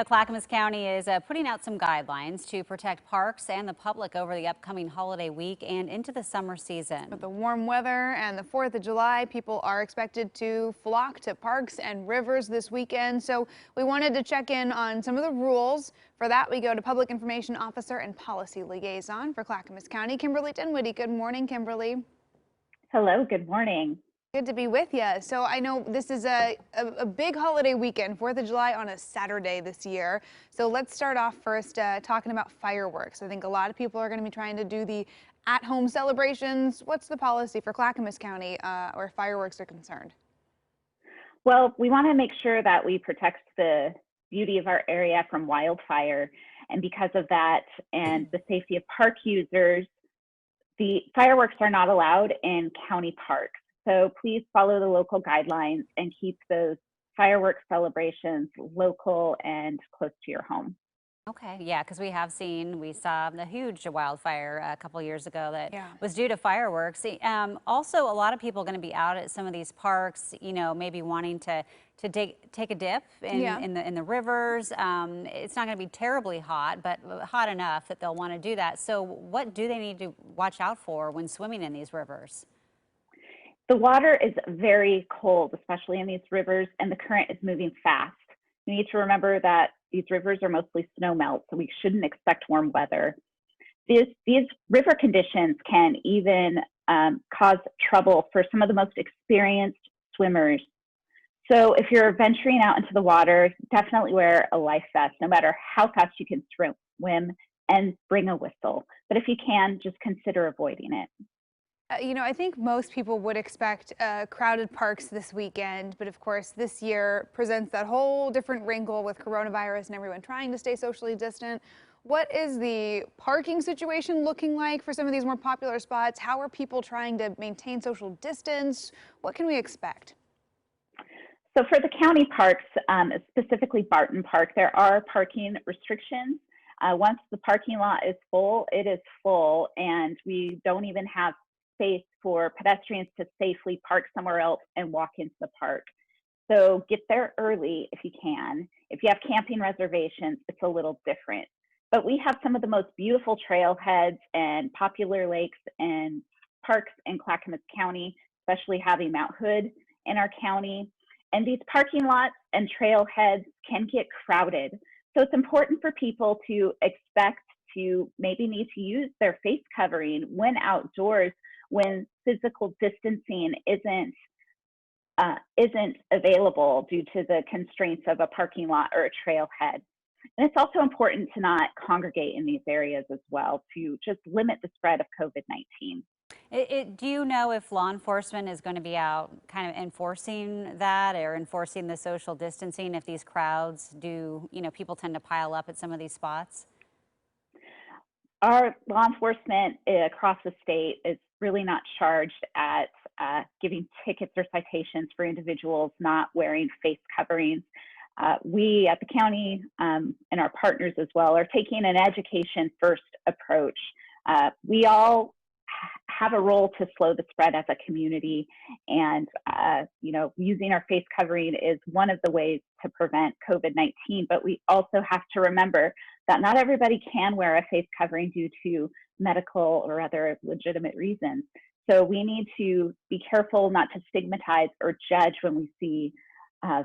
Clackamas County is putting out some guidelines to protect parks and the public over the upcoming holiday week and into the summer season. With the warm weather and the 4th of July, people are expected to flock to parks and rivers this weekend. So we wanted to check in on some of the rules. For that, we go to Public Information Officer and Policy Liaison for Clackamas County, Kimberly Dinwiddie. Good morning, Kimberly. Hello, good morning. Good to be with you. So I know this is a big holiday weekend, 4th of July on a Saturday this year. So let's start off first talking about fireworks. I think a lot of people are going to be trying to do the at-home celebrations. What's the policy for Clackamas County where fireworks are concerned? Well, we want to make sure that we protect the beauty of our area from wildfire. And because of that and the safety of park users, the fireworks are not allowed in county parks. So please follow the local guidelines and keep those fireworks celebrations local and close to your home. Okay, yeah, because we saw the huge wildfire a couple years ago that was due to fireworks. Also, a lot of people are going to be out at some of these parks, maybe wanting to take a dip in the rivers. It's not going to be terribly hot, but hot enough that they'll want to do that. So what do they need to watch out for when swimming in these rivers? The water is very cold, especially in these rivers, and the current is moving fast. You need to remember that these rivers are mostly snow melt, so we shouldn't expect warm weather. These river conditions can even cause trouble for some of the most experienced swimmers. So if you're venturing out into the water, definitely wear a life vest, no matter how fast you can swim, and bring a whistle. But if you can, just consider avoiding it. I think most people would expect crowded parks this weekend, but of course this year presents that whole different wrinkle with coronavirus and everyone trying to stay socially distant. What is the parking situation looking like for some of these more popular spots? How are people trying to maintain social distance? What can we expect? So for the county parks, specifically Barton Park, there are parking restrictions. Once the parking lot is full, it is full, and we don't even have space for pedestrians to safely park somewhere else and walk into the park. So get there early if you can. If you have camping reservations, it's a little different. But we have some of the most beautiful trailheads and popular lakes and parks in Clackamas County, especially having Mount Hood in our county. And these parking lots and trailheads can get crowded. So it's important for people to expect to maybe need to use their face covering when outdoors, when physical distancing isn't available due to the constraints of a parking lot or a trailhead. And it's also important to not congregate in these areas as well to just limit the spread of COVID-19. Do you know if law enforcement is going to be out kind of enforcing that or enforcing the social distancing if these crowds do, people tend to pile up at some of these spots? Our law enforcement across the state is really not charged at giving tickets or citations for individuals not wearing face coverings. We at the county and our partners as well are taking an education first approach. We all have a role to slow the spread as a community, and using our face covering is one of the ways to prevent COVID-19, but we also have to remember that not everybody can wear a face covering due to medical or other legitimate reasons. So we need to be careful not to stigmatize or judge when we see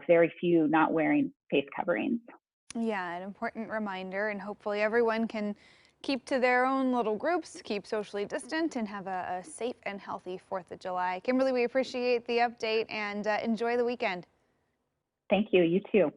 very few not wearing face coverings. Yeah, an important reminder, and hopefully everyone can keep to their own little groups, keep socially distant, and have a safe and healthy 4th of July. Kimberly, we appreciate the update and enjoy the weekend. Thank you. You too.